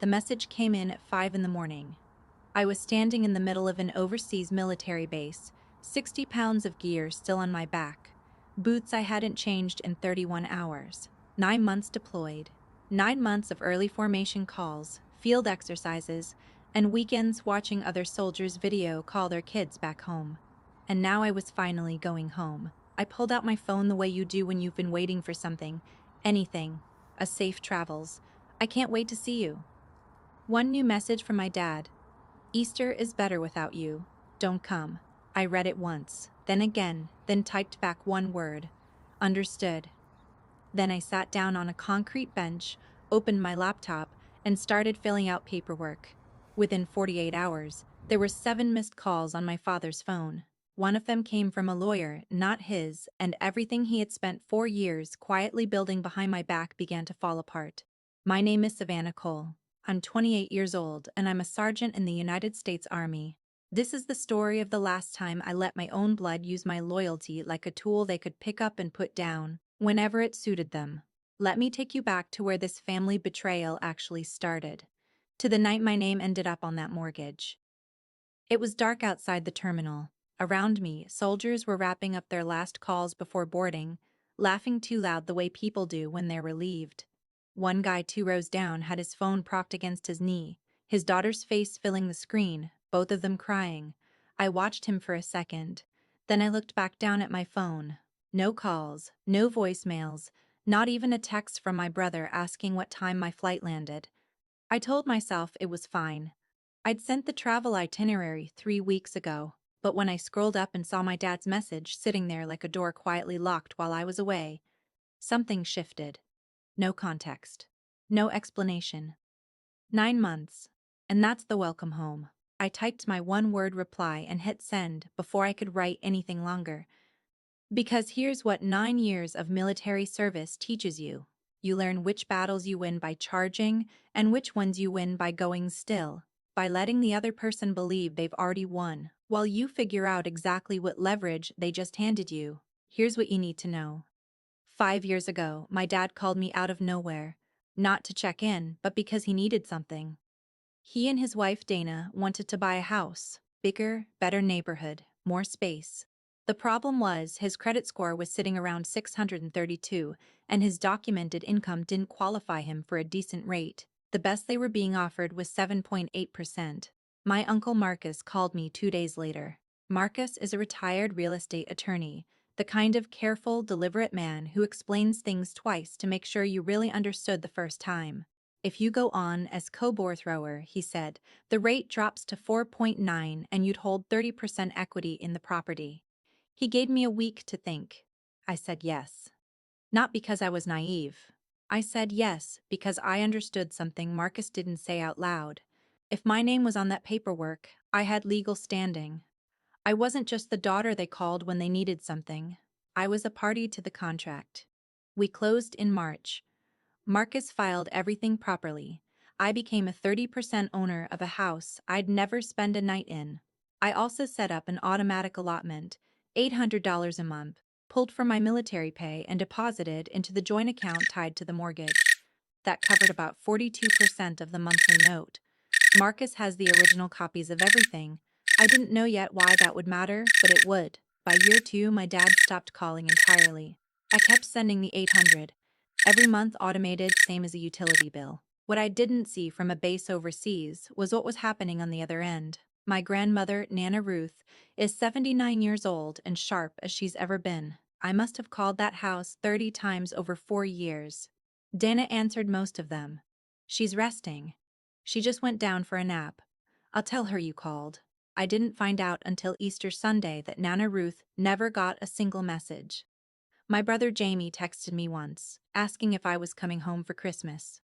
The message came in at 5 in the morning. I was standing in the middle of an overseas military base, 60 pounds of gear still on my back, boots I hadn't changed in 31 hours, 9 months deployed, 9 months of early formation calls, field exercises, and weekends watching other soldiers video call their kids back home. And now I was finally going home. I pulled out my phone the way you do when you've been waiting for something, anything, a safe travels. I can't wait to see you. One new message from my dad. Easter is better without you. Don't come. I read it once, then again, then typed back one word. Understood. Then I sat down on a concrete bench, opened my laptop, and started filling out paperwork. Within 48 hours, there were 7 missed calls on my father's phone. One of them came from a lawyer, not his, and everything he had spent 4 years quietly building behind my back began to fall apart. My name is Savannah Cole. I'm 28 years old, and I'm a sergeant in the United States Army. This is the story of the last time I let my own blood use my loyalty like a tool they could pick up and put down, whenever it suited them. Let me take you back to where this family betrayal actually started. To the night my name ended up on that mortgage. It was dark outside the terminal. Around me, soldiers were wrapping up their last calls before boarding, laughing too loud the way people do when they're relieved. One guy 2 rows down had his phone propped against his knee, his daughter's face filling the screen, both of them crying. I watched him for a second. Then I looked back down at my phone. No calls, no voicemails, not even a text from my brother asking what time my flight landed. I told myself it was fine. I'd sent the travel itinerary 3 weeks ago, but when I scrolled up and saw my dad's message sitting there like a door quietly locked while I was away, something shifted. No context. No explanation. 9 months. And that's the welcome home. I typed my one-word reply and hit send before I could write anything longer. Because here's what 9 years of military service teaches you. You learn which battles you win by charging and which ones you win by going still, by letting the other person believe they've already won, while you figure out exactly what leverage they just handed you. Here's what you need to know. 5 years ago, my dad called me out of nowhere, not to check in, but because he needed something. He and his wife Dana wanted to buy a house, bigger, better neighborhood, more space. The problem was his credit score was sitting around 632, and his documented income didn't qualify him for a decent rate. The best they were being offered was 7.8%. My uncle Marcus called me 2 days later. Marcus is a retired real estate attorney, the kind of careful, deliberate man who explains things twice to make sure you really understood the first time. If you go on as co-bore thrower, he said, the rate drops to 4.9 and you'd hold 30% equity in the property. He gave me a week to think. I said yes. Not because I was naive. I said yes because I understood something Marcus didn't say out loud. If my name was on that paperwork, I had legal standing. I wasn't just the daughter they called when they needed something. I was a party to the contract. We closed in March. Marcus filed everything properly. I became a 30% owner of a house I'd never spend a night in. I also set up an automatic allotment, $800 a month, pulled from my military pay and deposited into the joint account tied to the mortgage. That covered about 42% of the monthly note. Marcus has the original copies of everything. I didn't know yet why that would matter, but it would. By year 2, my dad stopped calling entirely. I kept sending the 800. Every month automated, same as a utility bill. What I didn't see from a base overseas was what was happening on the other end. My grandmother, Nana Ruth, is 79 years old and sharp as she's ever been. I must have called that house 30 times over 4 years. Dana answered most of them. She's resting. She just went down for a nap. I'll tell her you called. I didn't find out until Easter Sunday that Nana Ruth never got a single message. My brother Jamie texted me once, asking if I was coming home for Christmas.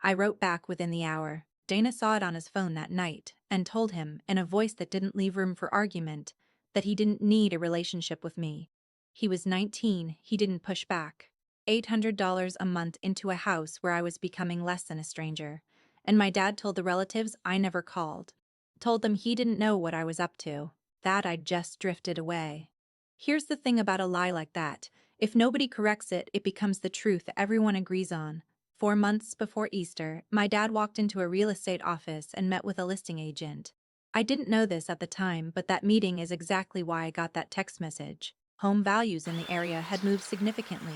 I wrote back within the hour. Dana saw it on his phone that night and told him, in a voice that didn't leave room for argument, that he didn't need a relationship with me. He was 19, he didn't push back. $800 a month into a house where I was becoming less than a stranger. And my dad told the relatives I never called. Told them he didn't know what I was up to, that I'd just drifted away. Here's the thing about a lie like that. If nobody corrects it, it becomes the truth everyone agrees on. 4 months before Easter, my dad walked into a real estate office and met with a listing agent. I didn't know this at the time, but that meeting is exactly why I got that text message. Home values in the area had moved significantly.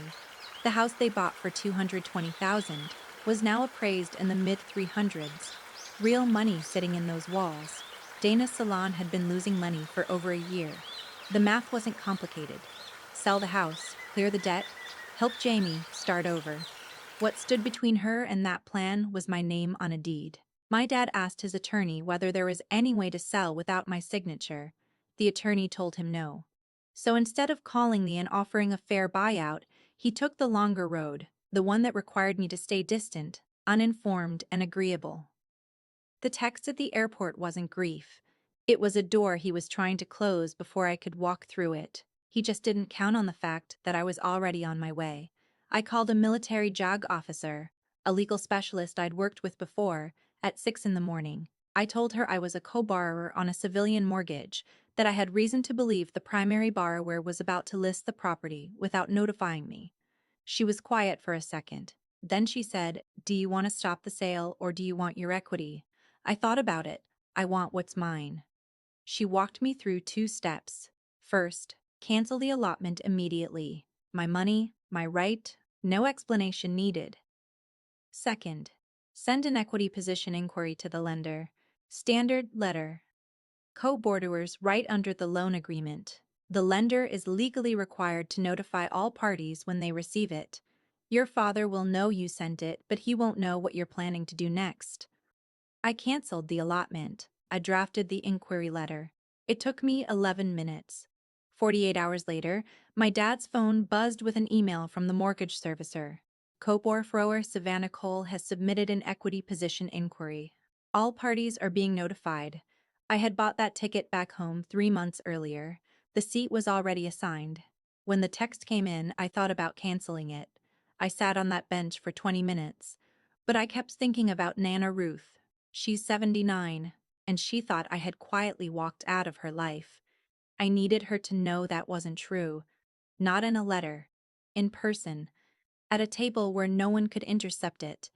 The house they bought for $220,000 was now appraised in the mid-300s. Real money sitting in those walls. Dana's salon had been losing money for over a year. The math wasn't complicated. Sell the house, clear the debt, help Jamie start over. What stood between her and that plan was my name on a deed. My dad asked his attorney whether there was any way to sell without my signature. The attorney told him no. So instead of calling me and offering a fair buyout, he took the longer road, the one that required me to stay distant, uninformed, and agreeable. The text at the airport wasn't grief. It was a door he was trying to close before I could walk through it. He just didn't count on the fact that I was already on my way. I called a military JAG officer, a legal specialist I'd worked with before, at 6 in the morning. I told her I was a co-borrower on a civilian mortgage, that I had reason to believe the primary borrower was about to list the property without notifying me. She was quiet for a second. Then she said, "Do you want to stop the sale or do you want your equity?" I thought about it. I want what's mine. She walked me through 2 steps. First, cancel the allotment immediately. My money, my right, no explanation needed. Second, send an equity position inquiry to the lender. Standard letter. Co-borrowers right under the loan agreement. The lender is legally required to notify all parties when they receive it. Your father will know you sent it, but he won't know what you're planning to do next. I canceled the allotment. I drafted the inquiry letter. It took me 11 minutes. 48 hours later, my dad's phone buzzed with an email from the mortgage servicer. Co-borrower Savannah Cole has submitted an equity position inquiry. All parties are being notified. I had bought that ticket back home 3 months earlier. The seat was already assigned. When the text came in, I thought about canceling it. I sat on that bench for 20 minutes. But I kept thinking about Nana Ruth. She's 79, and she thought I had quietly walked out of her life. I needed her to know that wasn't true. Not in a letter. In person. At a table where no one could intercept it.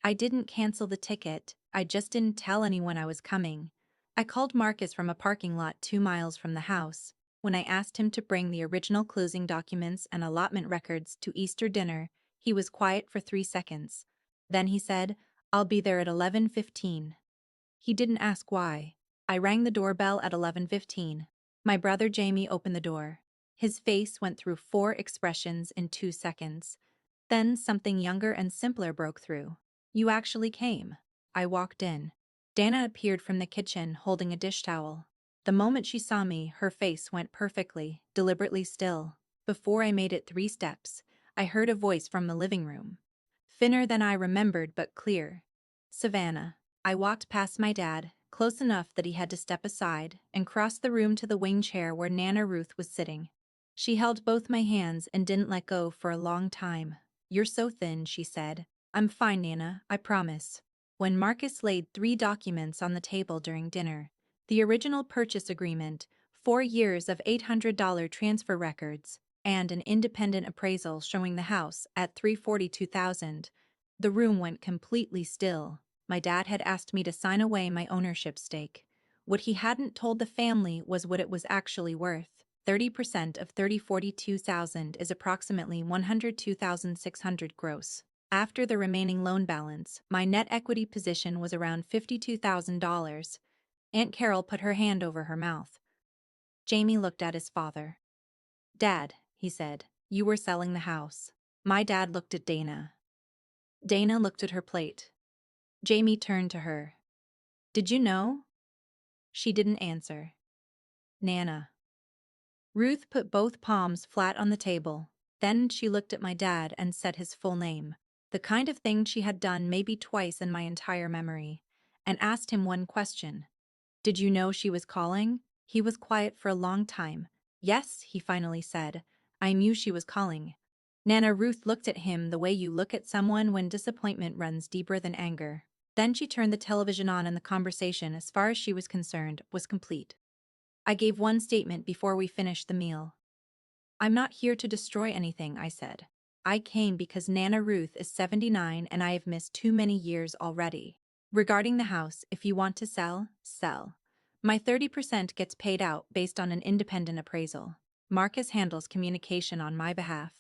I didn't cancel the ticket, I just didn't tell anyone I was coming. I called Marcus from a parking lot 2 miles from the house. When I asked him to bring the original closing documents and allotment records to Easter dinner, he was quiet for 3 seconds. Then he said, "I'll be there at 11:15. He didn't ask why. I rang the doorbell at 11:15. My brother Jamie opened the door. His face went through 4 expressions in 2 seconds. Then something younger and simpler broke through. "You actually came." I walked in. Dana appeared from the kitchen holding a dish towel. The moment she saw me, her face went perfectly, deliberately still. Before I made it 3 steps, I heard a voice from the living room. Thinner than I remembered, but clear. "Savannah." I walked past my dad, close enough that he had to step aside, and crossed the room to the wing chair where Nana Ruth was sitting. She held both my hands and didn't let go for a long time. "You're so thin," she said. "I'm fine, Nana, I promise." When Marcus laid 3 documents on the table during dinner, the original purchase agreement, 4 years of $800 transfer records, and an independent appraisal showing the house at $342,000, the room went completely still. My dad had asked me to sign away my ownership stake. What he hadn't told the family was what it was actually worth. 30% of $3042,000 is approximately $102,600 gross. After the remaining loan balance, my net equity position was around $52,000. Aunt Carol put her hand over her mouth. Jamie looked at his father. "Dad," he said, "you were selling the house." My dad looked at Dana. Dana looked at her plate. Jamie turned to her. "Did you know?" She didn't answer. "Nana." Ruth put both palms flat on the table. Then she looked at my dad and said his full name, the kind of thing she had done maybe twice in my entire memory, and asked him one question. "Did you know she was calling?" He was quiet for a long time. "Yes," he finally said. "I knew she was calling." Nana Ruth looked at him the way you look at someone when disappointment runs deeper than anger. Then she turned the television on and the conversation, as far as she was concerned, was complete. I gave one statement before we finished the meal. "I'm not here to destroy anything," I said. I came because Nana Ruth is 79 and I have missed too many years already. Regarding the house, if you want to sell, sell. My 30% gets paid out based on an independent appraisal. Marcus handles communication on my behalf.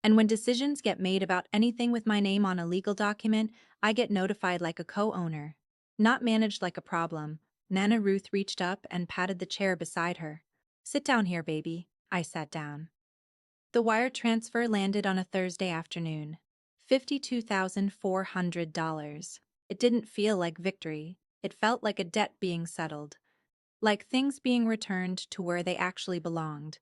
And when decisions get made about anything with my name on a legal document, I get notified like a co-owner. Not managed like a problem. Nana Ruth reached up and patted the chair beside her. Sit down here, baby. I sat down. The wire transfer landed on a Thursday afternoon. $52,400. It didn't feel like victory. It felt like a debt being settled. Like things being returned to where they actually belonged.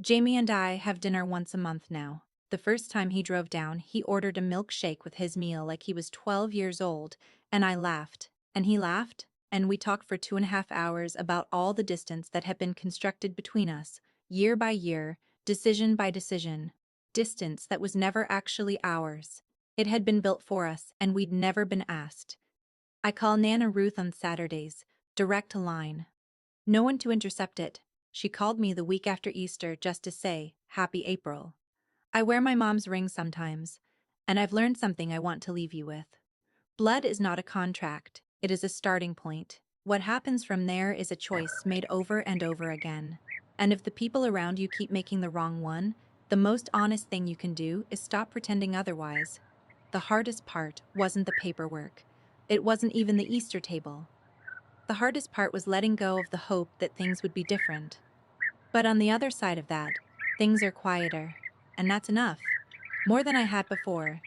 Jamie and I have dinner once a month now. The first time he drove down, he ordered a milkshake with his meal like he was 12 years old, and I laughed, and he laughed, and we talked for 2.5 hours about all the distance that had been constructed between us, year by year, decision by decision. Distance that was never actually ours. It had been built for us, and we'd never been asked. I call Nana Ruth on Saturdays, direct line. No one to intercept it. She called me the week after Easter just to say, Happy April. I wear my mom's ring sometimes, and I've learned something I want to leave you with. Blood is not a contract, it is a starting point. What happens from there is a choice made over and over again. And if the people around you keep making the wrong one, the most honest thing you can do is stop pretending otherwise. The hardest part wasn't the paperwork. It wasn't even the Easter table. The hardest part was letting go of the hope that things would be different. But on the other side of that, things are quieter. And that's enough. More than I had before.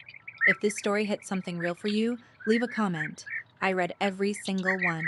If this story hit something real for you, leave a comment. I read every single one.